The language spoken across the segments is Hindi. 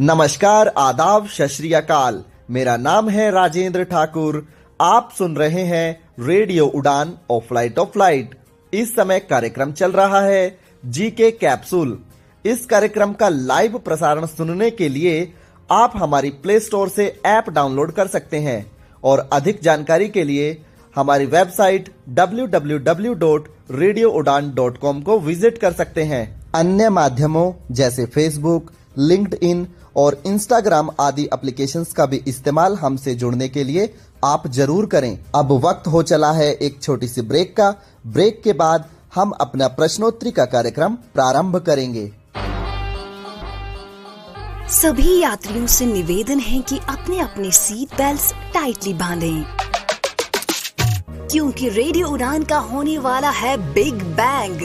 नमस्कार, आदाब, सत श्री अकाल। मेरा नाम है राजेंद्र ठाकुर। आप सुन रहे हैं रेडियो उड़ान ऑफ लाइट। इस समय कार्यक्रम चल रहा है जीके कैप्सूल। इस कार्यक्रम का लाइव प्रसारण सुनने के लिए आप हमारी प्ले स्टोर से ऐप डाउनलोड कर सकते हैं और अधिक जानकारी के लिए हमारी वेबसाइट www.radioudan.com को विजिट कर सकते हैं। अन्य माध्यमों जैसे फेसबुक, लिंक्डइन और इंस्टाग्राम आदि एप्लीकेशंस का भी इस्तेमाल हमसे जुड़ने के लिए आप जरूर करें। अब वक्त हो चला है एक छोटी सी ब्रेक का। ब्रेक के बाद हम अपना प्रश्नोत्तरी का कार्यक्रम प्रारंभ करेंगे। सभी यात्रियों से निवेदन है कि अपने अपने सीट बेल्ट टाइटली बांधें, क्योंकि रेडियो उड़ान का होने वाला है बिग बैंग।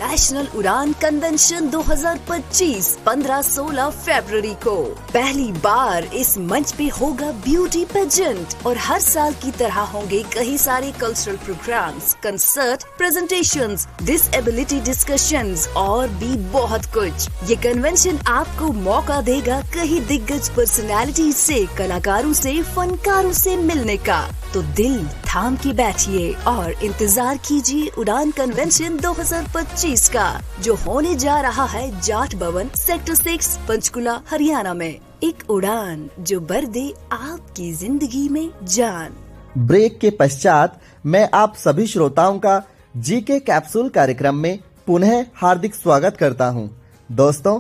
नेशनल उड़ान कन्वेंशन 2025 15-16 फरवरी को पहली बार इस मंच पे होगा ब्यूटी पेजेंट और हर साल की तरह होंगे कई सारे cultural programmes, concert, presentations, disability discussions और भी बहुत कुछ। ये कन्वेंशन आपको मौका देगा कई दिग्गज पर्सनालिटी से, कलाकारों से, फनकारों से मिलने का। तो दिल थाम के बैठिए और इंतजार कीजिए उड़ान कन्वेंशन 2025 का, जो होने जा रहा है जाट भवन सेक्टर 6 पंचकुला हरियाणा में। एक उड़ान जो भर दे आपकी जिंदगी में जान। ब्रेक के पश्चात मैं आप सभी श्रोताओं का जीके कैप्सूल कार्यक्रम में पुनः हार्दिक स्वागत करता हूं। दोस्तों,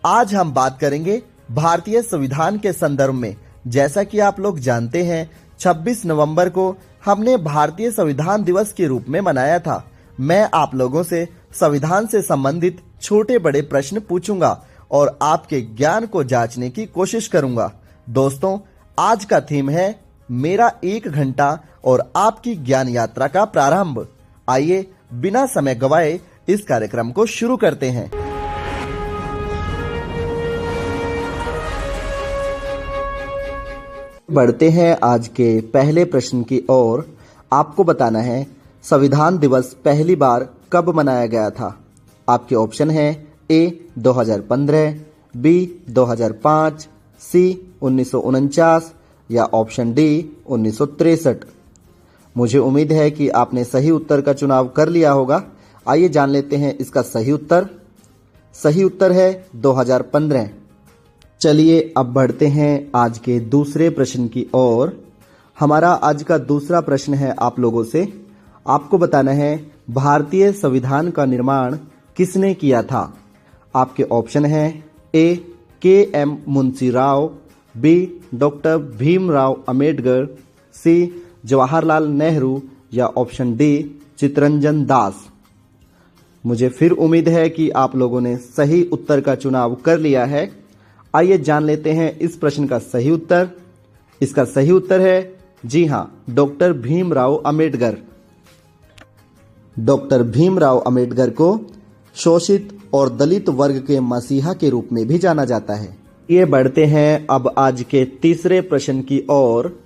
आज हम बात करेंगे भारतीय संविधान के संदर्भ में। जैसा कि आप लोग जानते हैं, 26 नवंबर को हमने भारतीय संविधान दिवस के रूप में मनाया था। मैं आप लोगों से संविधान से संबंधित छोटे बड़े प्रश्न पूछूंगा और आपके ज्ञान को जांचने की कोशिश करूंगा। दोस्तों, आज का थीम है मेरा 1 घंटा और आपकी ज्ञान यात्रा का प्रारंभ। आइए बिना समय गवाए इस कार्यक्रम को शुरू करते हैं। बढ़ते हैं आज के पहले प्रश्न की ओर। आपको बताना है संविधान दिवस पहली बार कब मनाया गया था। आपके ऑप्शन है ए 2015, बी 2005, सी 1949 या ऑप्शन डी 1963। मुझे उम्मीद है कि आपने सही उत्तर का चुनाव कर लिया होगा। आइए जान लेते हैं इसका सही उत्तर। सही उत्तर है 2015। चलिए अब बढ़ते हैं आज के दूसरे प्रश्न की ओर। हमारा आज का दूसरा प्रश्न है आप लोगों से। आपको बताना है भारतीय संविधान का निर्माण किसने किया था। आपके ऑप्शन है A KM. Munshi Rao, B doctor Bhimrao Ambedkar, C Jawaharlal Nehru या ऑप्शन डी चित्तरंजन दास। मुझे फिर उम्मीद है कि आप लोगों ने सही उत्तर का चुनाव कर लिया है। आइए जान लेते हैं इस प्रश्न का सही उत्तर। इसका सही उत्तर है जी हां, डॉक्टर भीमराव अंबेडकर। डॉक्टर भीमराव अंबेडकर को शोषित और दलित वर्ग के मसीहा के रूप में भी जाना जाता है। ये बढ़ते हैं अब आज के तीसरे प्रश्न की ओर।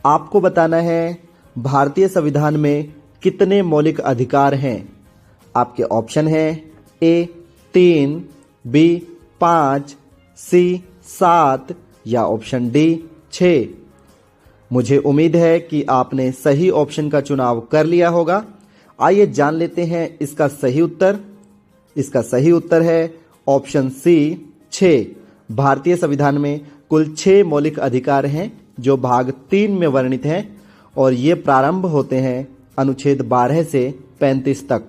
आपको बताना है भारतीय संविधान में कितने मौलिक अधिकार हैं। आपके ऑप्शन है ए 3, बी 5, सी 7 या ऑप्शन डी 6। मुझे उम्मीद है कि आपने सही ऑप्शन का चुनाव कर लिया होगा। आइए जान लेते हैं इसका सही उत्तर। इसका सही उत्तर है ऑप्शन सी 6। भारतीय संविधान में कुल 6 मौलिक अधिकार हैं जो भाग 3 में वर्णित हैं और ये प्रारंभ होते हैं अनुच्छेद 12 से 35 तक।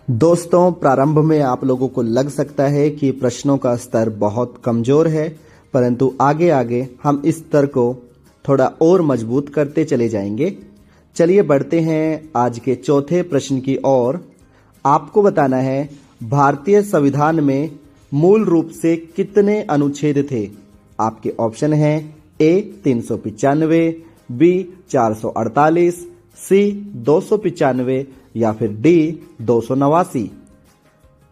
दोस्तों, प्रारंभ में आप लोगों को लग सकता है कि प्रश्नों का स्तर बहुत कमजोर है, परंतु आगे आगे हम इस स्तर को थोड़ा और मजबूत करते चले जाएंगे। चलिए बढ़ते हैं आज के चौथे प्रश्न की ओर। आपको बताना है भारतीय संविधान में मूल रूप से कितने अनुच्छेद थे। आपके ऑप्शन हैं ए 395, बी 448, सी 295 या फिर डी 289।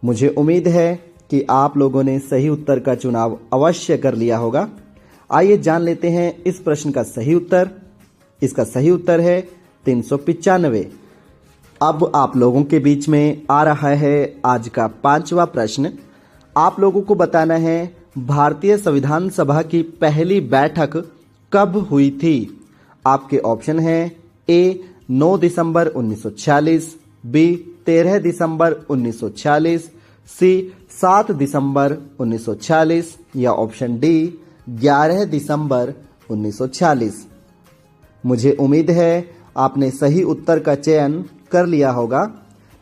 मुझे उम्मीद है कि आप लोगों ने सही उत्तर का चुनाव अवश्य कर लिया होगा। आइए जान लेते हैं इस प्रश्न का सही उत्तर। इसका सही उत्तर है 395। अब आप लोगों के बीच में आ रहा है आज का 5वां प्रश्न। आप लोगों को बताना है भारतीय संविधान सभा की पहली बैठक कब हुई थी? आपके ऑप्शन हैं ए 9 दिसंबर 1946, बी 13 दिसंबर 1946, सी 7 दिसंबर 1946 या ऑप्शन डी 11 दिसंबर 1946। मुझे उम्मीद है आपने सही उत्तर का चयन कर लिया होगा।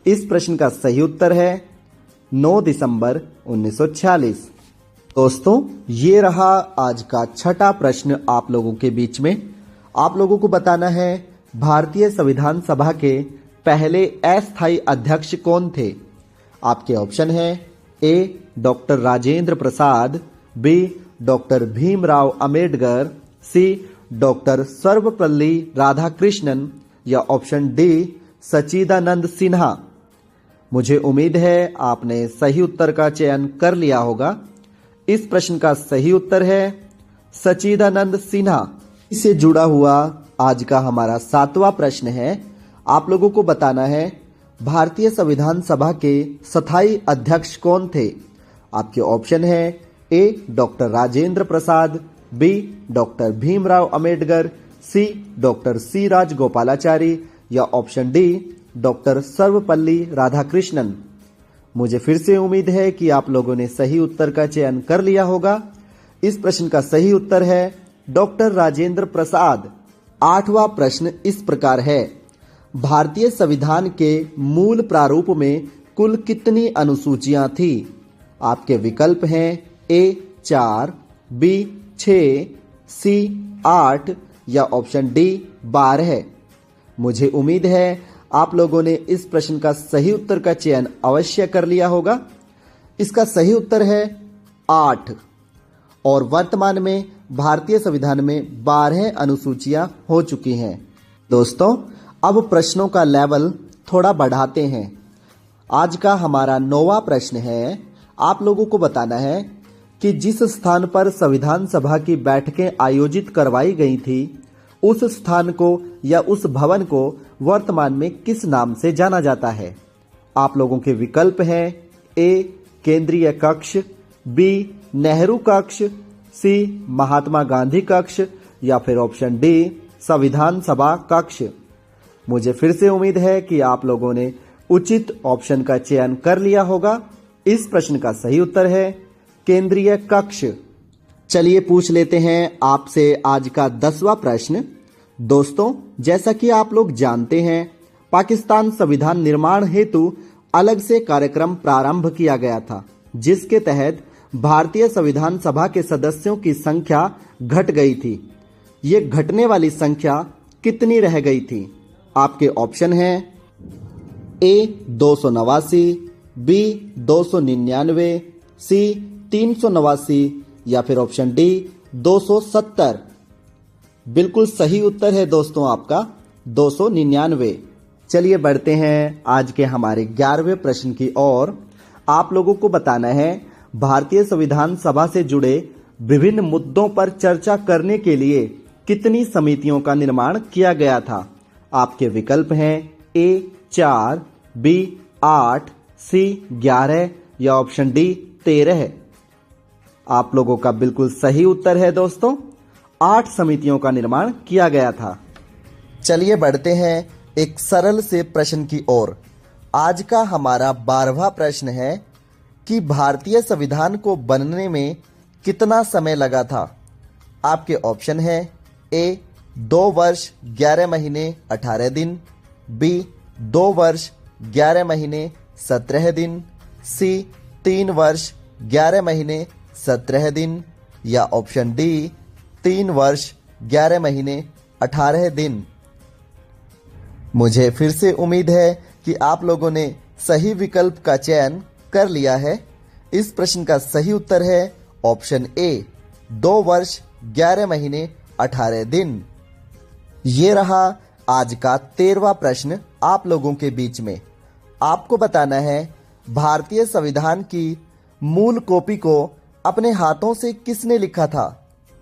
इस प्रश्न का सही उत्तर है 9 दिसंबर 1946। दोस्तों, ये रहा आज का छठा प्रश्न आप लोगों के बीच में। आप लोगों को बताना है भारतीय संविधान सभा के पहले अस्थायी अध्यक्ष कौन थे? आपके ऑप्शन हैं ए doctor Rajendra Prasad, B doctor Bhimrao Ambedkar, सी डॉक्टर सर्वपल्ली राधाकृष्णन या ऑप्शन डी सच्चिदानंद सिन्हा। मुझे उम्मीद है आपने सही उत्तर का चयन कर लिया होगा। इस प्रश्न का सही उत्तर है सच्चिदानंद सिन्हा। इससे जुड़ा हुआ आज का हमारा 7वां प्रश्न है। आप लोगों को बताना है भारतीय संविधान सभा के स्थायी अध्यक्ष कौन थे? आपके ऑप्शन है ए doctor Rajendra Prasad, B doctor Bhimrao Ambedkar, सी डॉक्टर सी राजगोपालाचारी या option D doctor Sarvepalli Radhakrishnan. मुझे फिर से उम्मीद है कि आप लोगों ने सही उत्तर का चयन कर लिया होगा। इस प्रश्न का सही उत्तर है डॉक्टर राजेंद्र प्रसाद। 8वां प्रश्न इस प्रकार है, भारतीय संविधान के मूल प्रारूप में कुल कितनी अनुसूचियां थी? आपके विकल्प हैं ए 4, बी 6, सी 8 या ऑप्शन डी 12। मुझे उम्मीद है आप लोगों ने इस प्रश्न का सही उत्तर का चयन अवश्य कर लिया होगा। इसका सही उत्तर है 8 और वर्तमान में भारतीय संविधान में 12 अनुसूचियां हो चुकी हैं। दोस्तों, अब प्रश्नों का लेवल थोड़ा बढ़ाते हैं। आज का हमारा 9वां प्रश्न है। आप लोगों को बताना है कि जिस स्थान पर संविधान सभा की बैठकें आयोजित करवाई गई थी, उस स्थान को या उस भवन को वर्तमान में किस नाम से जाना जाता है? आप लोगों के विकल्प हैं ए केंद्रीय कक्ष, बी नेहरू कक्ष, सी महात्मा गांधी कक्ष या फिर ऑप्शन डी संविधान सभा कक्ष। मुझे फिर से उम्मीद है कि आप लोगों ने उचित ऑप्शन का चयन कर लिया होगा। इस प्रश्न का सही उत्तर है केंद्रीय कक्ष। चलिए पूछ लेते हैं आपसे आज का 10वां प्रश्न। दोस्तों, जैसा कि आप लोग जानते हैं, पाकिस्तान संविधान निर्माण हेतु अलग से कार्यक्रम प्रारंभ किया गया था, जिसके तहत भारतीय संविधान सभा के सदस्यों की संख्या घट गई थी। ये घटने वाली संख्या कितनी रह गई थी? आपके ऑप्शन हैं ए 289, बी 299, सी 389 या फिर ऑप्शन डी 270। बिल्कुल सही उत्तर है दोस्तों आपका 299। चलिए बढ़ते हैं आज के हमारे 11वें प्रश्न की ओर। आप लोगों को बताना है भारतीय संविधान सभा से जुड़े विभिन्न मुद्दों पर चर्चा करने के लिए कितनी समितियों का निर्माण किया गया था? आपके विकल्प हैं ए 4, बी 8, सी 11 या ऑप्शन डी 13। आप लोगों का बिल्कुल सही उत्तर है दोस्तों, 8 समितियों का निर्माण किया गया था। चलिए बढ़ते हैं एक सरल से प्रश्न की ओर। आज का हमारा 12वां प्रश्न है कि भारतीय संविधान को बनने में कितना समय लगा था? आपके ऑप्शन हैं ए 2 वर्ष 11 महीने 18 दिन, बी 2 वर्ष 11 महीने 17 दिन, सी 3 वर्ष 11 महीने 17 दिन या ऑप्शन डी 3 वर्ष 11 महीने 18 दिन। मुझे फिर से उम्मीद है कि आप लोगों ने सही विकल्प का चयन कर लिया है। इस प्रश्न का सही उत्तर है ऑप्शन ए 2 वर्ष 11 महीने 18 दिन। ये रहा आज का 13वां प्रश्न आप लोगों के बीच में। आपको बताना है भारतीय संविधान की मूल कॉपी को अपने हाथों से किसने लिखा था?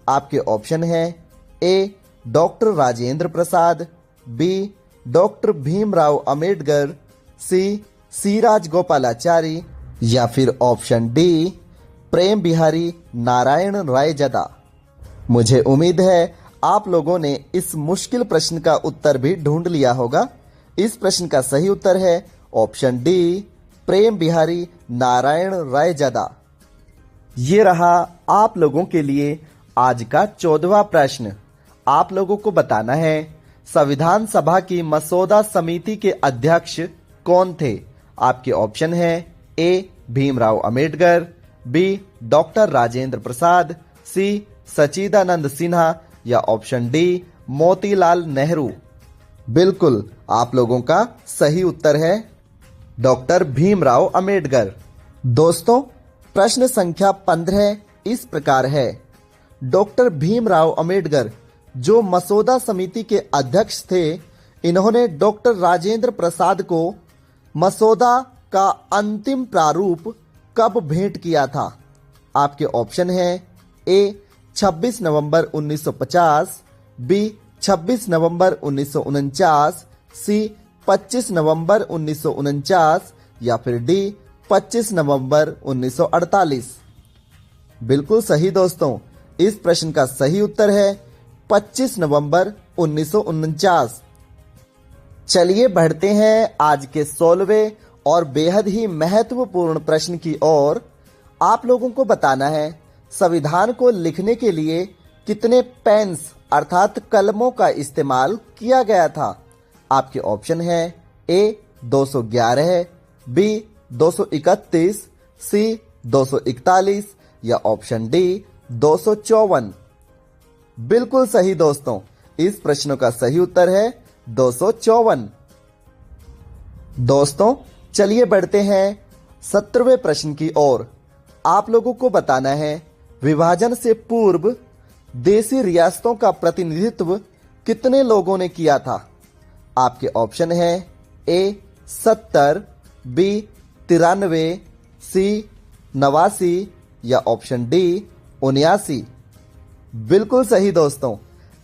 आपके ऑप्शन हैं ए doctor Rajendra Prasad, B doctor Bhimrao Ambedkar, सी राजगोपालाचारी या फिर ऑप्शन डी प्रेम बिहारी नारायण रायजादा। मुझे उम्मीद है आप लोगों ने इस मुश्किल प्रश्न का उत्तर भी ढूंढ लिया होगा। इस प्रश्न का सही उत्तर है ऑप्शन डी, प्रेम बिहारी नारायण रायजादा। ये रहा आप लोगों के लिए आज का 14वां प्रश्न। आप लोगों को बताना है संविधान सभा की मसौदा समिति के अध्यक्ष कौन थे। आपके ऑप्शन है ए भीमराव अंबेडकर, बी डॉक्टर राजेंद्र प्रसाद, सी सच्चिदानंद सिन्हा या ऑप्शन डी मोतीलाल नेहरू। बिल्कुल आप लोगों का सही उत्तर है डॉक्टर भीमराव अंबेडकर। दोस्तों प्रश्न संख्या 15 इस प्रकार है। डॉक्टर भीमराव अंबेडकर जो मसौदा समिति के अध्यक्ष थे, इन्होंने डॉक्टर राजेंद्र प्रसाद को मसौदा का अंतिम प्रारूप कब भेंट किया था। आपके ऑप्शन है ए 26 नवंबर 1950, बी 26 नवंबर 1949, सी 25 नवंबर 1949 या फिर डी 25 नवंबर 1948। बिल्कुल सही दोस्तों, इस प्रश्न का सही उत्तर है 25 नवंबर 1949। चलिए बढ़ते हैं आज के 16वें और बेहद ही महत्वपूर्ण प्रश्न की ओर। आप लोगों को बताना है संविधान को लिखने के लिए कितने पेन्स अर्थात कलमों का इस्तेमाल किया गया था। आपके ऑप्शन है ए 211, बी 231, सी 241 या ऑप्शन डी 254। बिल्कुल सही दोस्तों, इस प्रश्न का सही उत्तर है 254। दोस्तों चलिए बढ़ते हैं 17वें प्रश्न की ओर। आप लोगों को बताना है विभाजन से पूर्व देशी रियासतों का प्रतिनिधित्व कितने लोगों ने किया था। आपके ऑप्शन है ए 70, बी 93, सी 89 या ऑप्शन डी 79। बिल्कुल सही दोस्तों,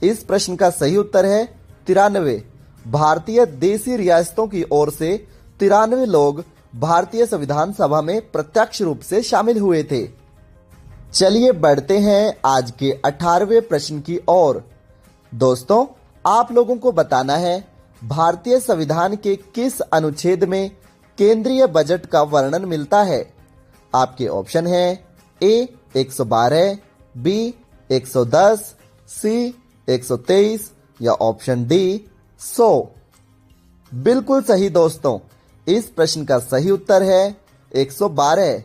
इस प्रश्न का सही उत्तर है 93। भारतीय देशी रियासतों की ओर से 93 लोग भारतीय संविधान सभा में प्रत्यक्ष रूप से शामिल हुए थे। चलिए बढ़ते हैं आज के 18वें प्रश्न की ओर। दोस्तों आप लोगों को बताना है भारतीय संविधान के किस अनुच्छेद में केंद्रीय बजट का वर्णन मिलता है। आपके ऑप्शन है ए 112, बी 110, सी 123 या ऑप्शन डी 100। बिल्कुल सही दोस्तों, इस प्रश्न का सही उत्तर है 112।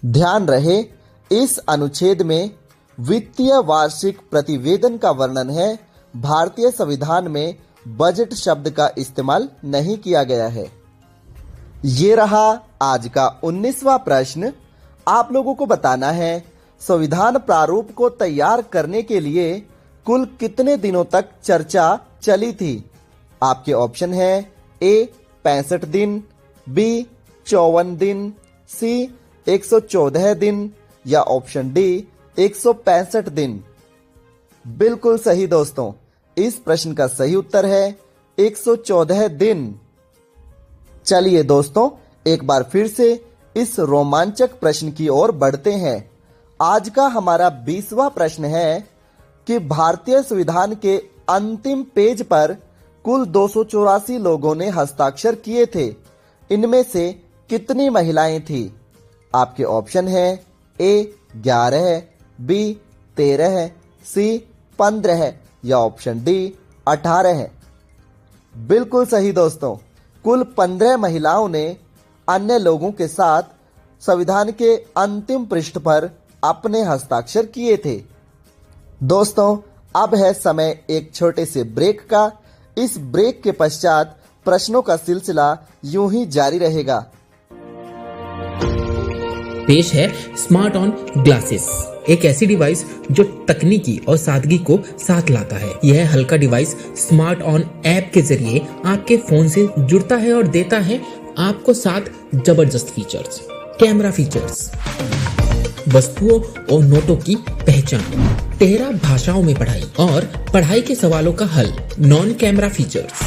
ध्यान रहे इस अनुच्छेद में वित्तीय वार्षिक प्रतिवेदन का वर्णन है। भारतीय संविधान में बजट शब्द का इस्तेमाल नहीं किया गया है। ये रहा आज का 19वां प्रश्न। आप लोगों को बताना है संविधान प्रारूप को तैयार करने के लिए कुल कितने दिनों तक चर्चा चली थी। आपके ऑप्शन है ए 65 दिन, बी 54 दिन, सी 114 दिन या ऑप्शन डी 165 दिन। बिल्कुल सही दोस्तों, इस प्रश्न का सही उत्तर है 114 दिन। चलिए दोस्तों एक बार फिर से इस रोमांचक प्रश्न की ओर बढ़ते हैं। आज का हमारा 20वां प्रश्न है कि भारतीय संविधान के अंतिम पेज पर कुल 284 लोगों ने हस्ताक्षर किए थे। इनमें से कितनी महिलाएं थी। आपके ऑप्शन है ए 11, बी 13, सी 15 या ऑप्शन डी 18। बिल्कुल सही दोस्तों, कुल 15 महिलाओं ने अन्य लोगों के साथ संविधान के अंतिम पृष्ठ पर अपने हस्ताक्षर किए थे। दोस्तों अब है समय एक छोटे से ब्रेक का। इस ब्रेक के पश्चात प्रश्नों का सिलसिला यूं ही जारी रहेगा। पेश है स्मार्ट ऑन ग्लासेस, एक ऐसी डिवाइस जो तकनीकी और सादगी को साथ लाता है। यह हल्का डिवाइस स्मार्ट ऑन ऐप के जरिए आपके फोन से जुड़ता है और देता है आपको 7 जबरदस्त फीचर्स। कैमरा फीचर्स, वस्तुओं और नोटों की पहचान, 13 भाषाओं में पढ़ाई और पढ़ाई के सवालों का हल। Non camera features,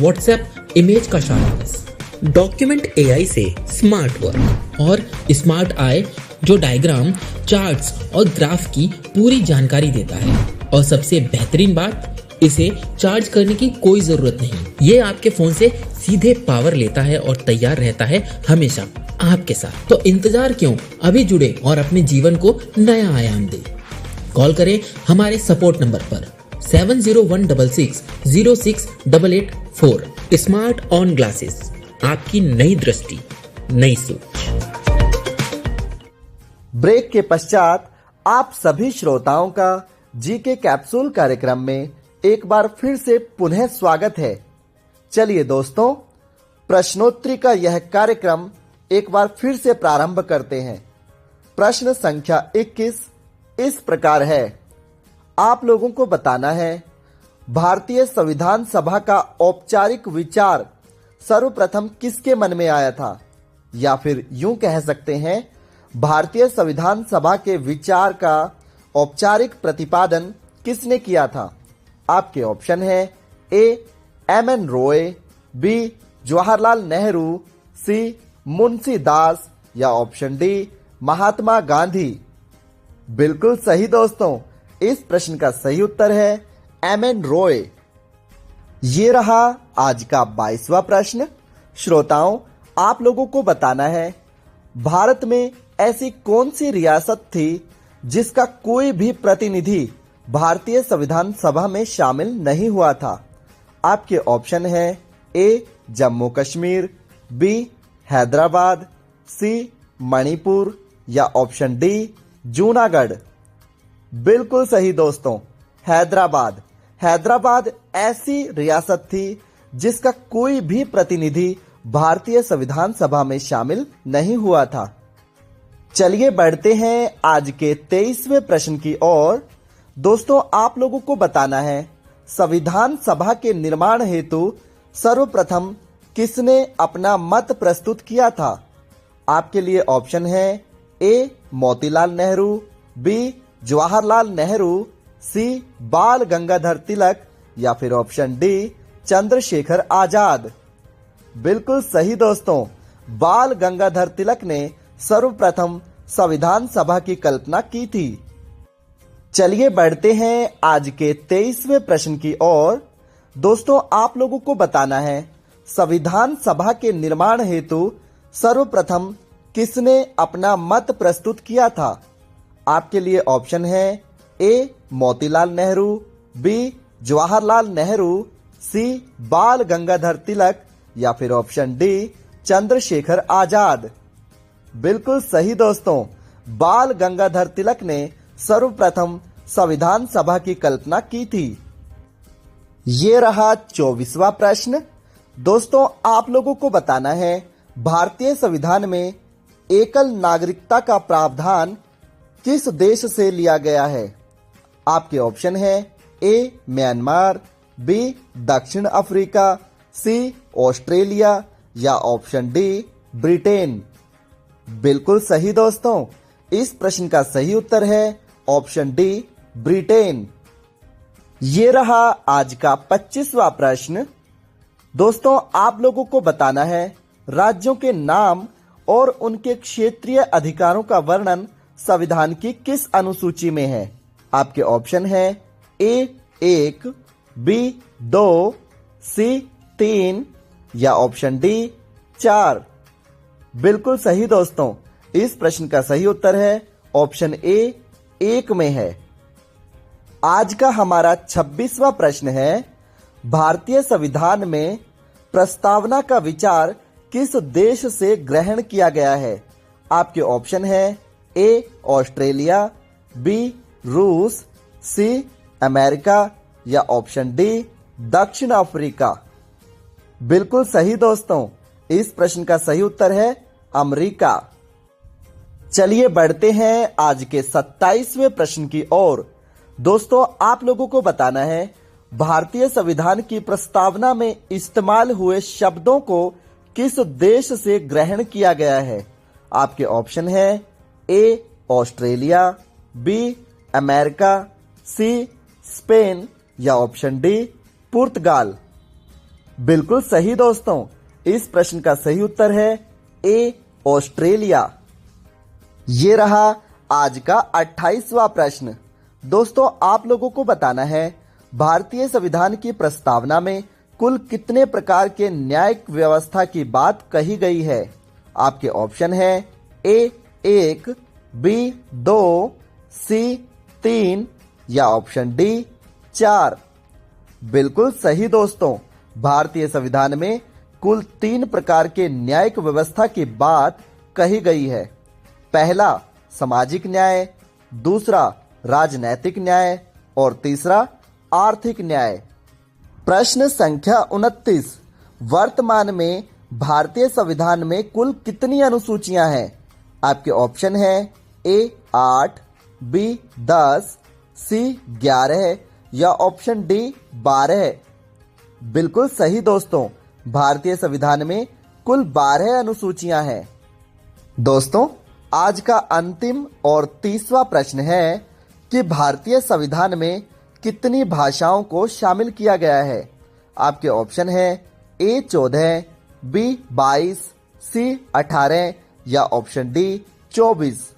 WhatsApp image का शार्पनेस, डॉक्यूमेंट AI से स्मार्ट वर्क, और स्मार्ट आई जो डायग्राम, चार्ट्स और ग्राफ की पूरी जानकारी देता है। और सबसे बेहतरीन बात, इसे चार्ज करने की कोई जरूरत नहीं। ये आपके फोन से सीधे पावर लेता है और तैयार रहता है हमेशा आपके साथ। तो इंतजार क्यों, अभी जुड़े और अपने जीवन को नया आयाम दे। कॉल करें हमारे सपोर्ट नंबर पर 7016606884। स्मार्ट ऑन ग्लासेस, आपकी नई दृष्टि, नई सोच। ब्रेक के पश्चात आप सभी श्रोताओं का जीके कैप्सूल कार्यक्रम में एक बार फिर से पुनः स्वागत है। चलिए दोस्तों, प्रश्नोत्तरी का यह कार्यक्रम एक बार फिर से प्रारंभ करते हैं। प्रश्न संख्या 21 इस प्रकार है। आप लोगों को बताना है, भारतीय संविधान सभा का औपचारिक विचार सर्वप्रथम किसके मन में आया था, या फिर यूं कह सकते हैं, भारतीय संविधान सभा के विचार का औपचारिक प्रतिपादन किसने किया था। आपके ऑप्शन है ए एम.एन. रॉय, बी जवाहरलाल नेहरू, सी मुंशी दास या ऑप्शन डी महात्मा गांधी। बिल्कुल सही दोस्तों, इस प्रश्न का सही उत्तर है एम.एन. रॉय। ये रहा आज का 22वां प्रश्न। श्रोताओं, आप लोगों को बताना है, भारत में ऐसी कौन सी रियासत थी जिसका कोई भी प्रतिनिधि भारतीय संविधान सभा में शामिल नहीं हुआ था। आपके ऑप्शन है ए जम्मू कश्मीर, बी हैदराबाद, सी मणिपुर या ऑप्शन डी जूनागढ़। बिल्कुल सही दोस्तों, हैदराबाद। हैदराबाद ऐसी रियासत थी जिसका कोई भी प्रतिनिधि भारतीय संविधान सभा में शामिल नहीं हुआ था। चलिए बढ़ते हैं आज के 23वें प्रश्न की ओर। दोस्तों, आप लोगों को बताना है, संविधान सभा के निर्माण हेतु सर्वप्रथम किसने अपना मत प्रस्तुत किया था। आपके लिए ऑप्शन है ए मोतीलाल नेहरू, बी जवाहरलाल नेहरू, सी बाल गंगाधर तिलक या फिर ऑप्शन डी चंद्रशेखर आजाद। बिल्कुल सही दोस्तों, बाल गंगाधर तिलक ने सर्वप्रथम संविधान सभा की कल्पना की थी। चलिए बढ़ते हैं आज के 23वें प्रश्न की ओर। दोस्तों, आप लोगों को बताना है, संविधान सभा के निर्माण हेतु सर्वप्रथम किसने अपना मत प्रस्तुत किया था। आपके लिए ऑप्शन है ए मोतीलाल नेहरू, बी जवाहरलाल नेहरू, सी बाल गंगाधर तिलक या फिर ऑप्शन डी चंद्रशेखर आजाद। बिल्कुल सही दोस्तों, बाल गंगाधर तिलक ने सर्वप्रथम संविधान सभा की कल्पना की थी। ये रहा 24वां प्रश्न। दोस्तों, आप लोगों को बताना है, भारतीय संविधान में एकल नागरिकता का प्रावधान किस देश से लिया गया है। आपके ऑप्शन है ए म्यांमार, बी दक्षिण अफ्रीका, सी ऑस्ट्रेलिया या ऑप्शन डी ब्रिटेन। बिल्कुल सही दोस्तों, इस प्रश्न का सही उत्तर है ऑप्शन डी ब्रिटेन। ये रहा आज का 25वां प्रश्न। दोस्तों, आप लोगों को बताना है, राज्यों के नाम और उनके क्षेत्रीय अधिकारों का वर्णन संविधान की किस अनुसूची में है। आपके ऑप्शन है ए 1, बी 2, सी 3 या ऑप्शन डी 4। बिल्कुल सही दोस्तों, इस प्रश्न का सही उत्तर है ऑप्शन ए 1 में है। आज का हमारा 26वां प्रश्न है, भारतीय संविधान में प्रस्तावना का विचार किस देश से ग्रहण किया गया है। आपके ऑप्शन है ए ऑस्ट्रेलिया, बी रूस, सी अमेरिका या ऑप्शन डी दक्षिण अफ्रीका। बिल्कुल सही दोस्तों, इस प्रश्न का सही उत्तर है अमेरिका। चलिए बढ़ते हैं आज के 27वें प्रश्न की ओर। दोस्तों, आप लोगों को बताना है, भारतीय संविधान की प्रस्तावना में इस्तेमाल हुए शब्दों को किस देश से ग्रहण किया गया है। आपके ऑप्शन है A Australia, B America, C Spain या ऑप्शन डी पुर्तगाल। बिल्कुल सही दोस्तों, इस प्रश्न का सही उत्तर है ए ऑस्ट्रेलिया। ये रहा आज का 28वां प्रश्न। दोस्तों, आप लोगों को बताना है भारतीय संविधान की प्रस्तावना में कुल कितने प्रकार के न्यायिक व्यवस्था की बात कही गई है। आपके ऑप्शन है ए 1, बी 2, सी 3 या ऑप्शन डी 4। बिल्कुल सही दोस्तों, भारतीय संविधान में कुल 3 प्रकार के न्यायिक व्यवस्था की बात कही गई है। पहला सामाजिक न्याय, दूसरा राजनैतिक न्याय और तीसरा आर्थिक न्याय। प्रश्न संख्या 29, वर्तमान में भारतीय संविधान में कुल कितनी अनुसूचियां हैं। आपके ऑप्शन है ए 8, बी 10, सी 11 या ऑप्शन डी 12। बिल्कुल सही दोस्तों, भारतीय संविधान में कुल 12 अनुसूचियां हैं। दोस्तों, आज का अंतिम और 30वां प्रश्न है कि भारतीय संविधान में कितनी भाषाओं को शामिल किया गया है। आपके ऑप्शन है ए 14, बी 22, सी 18 या ऑप्शन डी 24।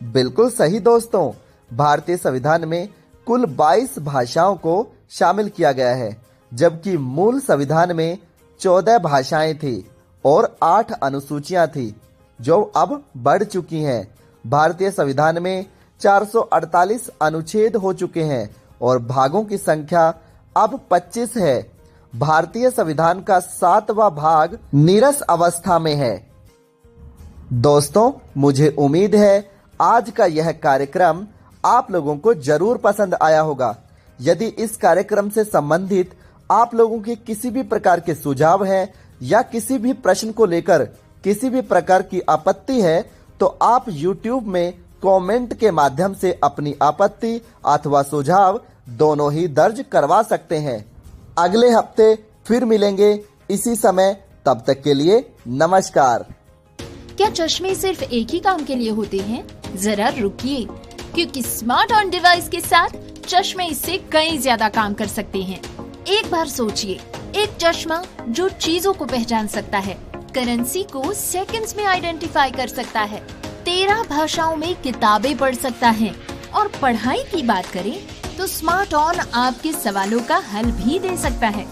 बिल्कुल सही दोस्तों, भारतीय संविधान में कुल 22 भाषाओं को शामिल किया गया है, जबकि मूल संविधान में 14 भाषाएं थी और 8 अनुसूचियां थी, जो अब बढ़ चुकी हैं। भारतीय संविधान में 448 अनुच्छेद हो चुके हैं और भागों की संख्या अब 25 है। भारतीय संविधान का 7वां भाग नीरस अवस्था में है। दोस्तों, मुझे उम्मीद है आज का यह कार्यक्रम आप लोगों को जरूर पसंद आया होगा। यदि इस कार्यक्रम से संबंधित आप लोगों के किसी भी प्रकार के सुझाव हैं या किसी भी प्रश्न को लेकर किसी भी प्रकार की आपत्ति है, तो आप YouTube में कमेंट के माध्यम से अपनी आपत्ति अथवा सुझाव दोनों ही दर्ज करवा सकते हैं। अगले हफ्ते फिर मिलेंगे इसी समय, तब तक के लिए नमस्कार। क्या चश्मे सिर्फ एक ही काम के लिए होते हैं? जरा रुकिए, क्योंकि स्मार्ट ऑन डिवाइस के साथ चश्मे इससे कई ज्यादा काम कर सकते हैं। एक बार सोचिए, एक चश्मा जो चीजों को पहचान सकता है, करेंसी को सेकंड्स में आइडेंटिफाई कर सकता है, 13 भाषाओं में किताबें पढ़ सकता है और पढ़ाई की बात करें तो स्मार्ट ऑन आपके सवालों का हल भी दे सकता है।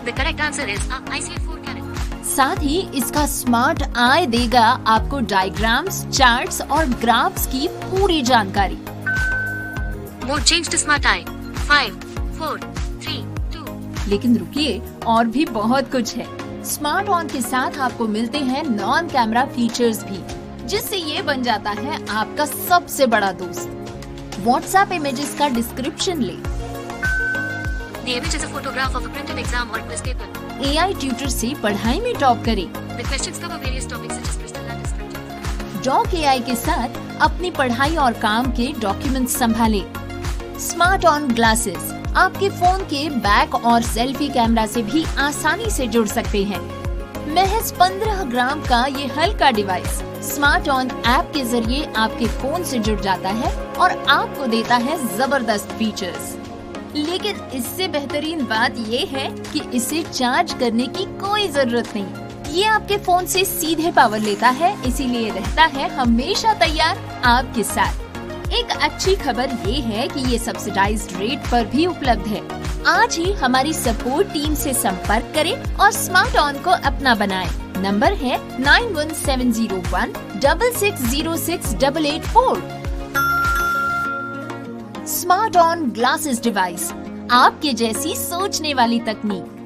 The correct answer is IC4 carat। साथ ही इसका स्मार्ट आई देगा आपको डायग्राम्स, चार्ट्स और ग्राफ्स की पूरी जानकारी। Mode change to smart eye। 5, 4, 3, 2। लेकिन रुकिए, और भी बहुत कुछ है। स्मार्ट ऑन के साथ आपको मिलते हैं नॉन कैमरा फीचर्स भी, जिससे ये बन जाता है आपका सबसे बड़ा दोस्त। व्हाट्सएप इमेजेस का डिस्क्रिप्शन ले, The image is a photograph of a printed exam or quiz paper। AI tutor से पढ़ाई में टॉप करें। The questions cover various topics such as crystal and structure। Doc AI के साथ अपनी पढ़ाई और काम के डॉक्यूमेंट्स संभालें। स्मार्ट ऑन ग्लासेस आपके फोन के बैक और सेल्फी कैमरा से भी आसानी से जुड़ सकते हैं। महज 15 ग्राम का ये हल्का डिवाइस स्मार्ट ऑन ऐप के जरिए आपके फोन से जुड़ जाता है और आपको देता है जबरदस्त फीचर्स। लेकिन इससे बेहतरीन बात ये है कि इसे चार्ज करने की कोई जरूरत नहीं। ये आपके फोन से सीधे पावर लेता है, इसीलिए रहता है हमेशा तैयार आपके साथ। एक अच्छी खबर ये है कि ये सब्सिडाइज्ड रेट पर भी उपलब्ध है। आज ही हमारी सपोर्ट टीम से संपर्क करें और स्मार्ट ऑन को अपना बनाएं। नंबर है 917016606884। स्मार्ट ऑन ग्लासेस डिवाइस, आपके जैसी सोचने वाली तकनीक।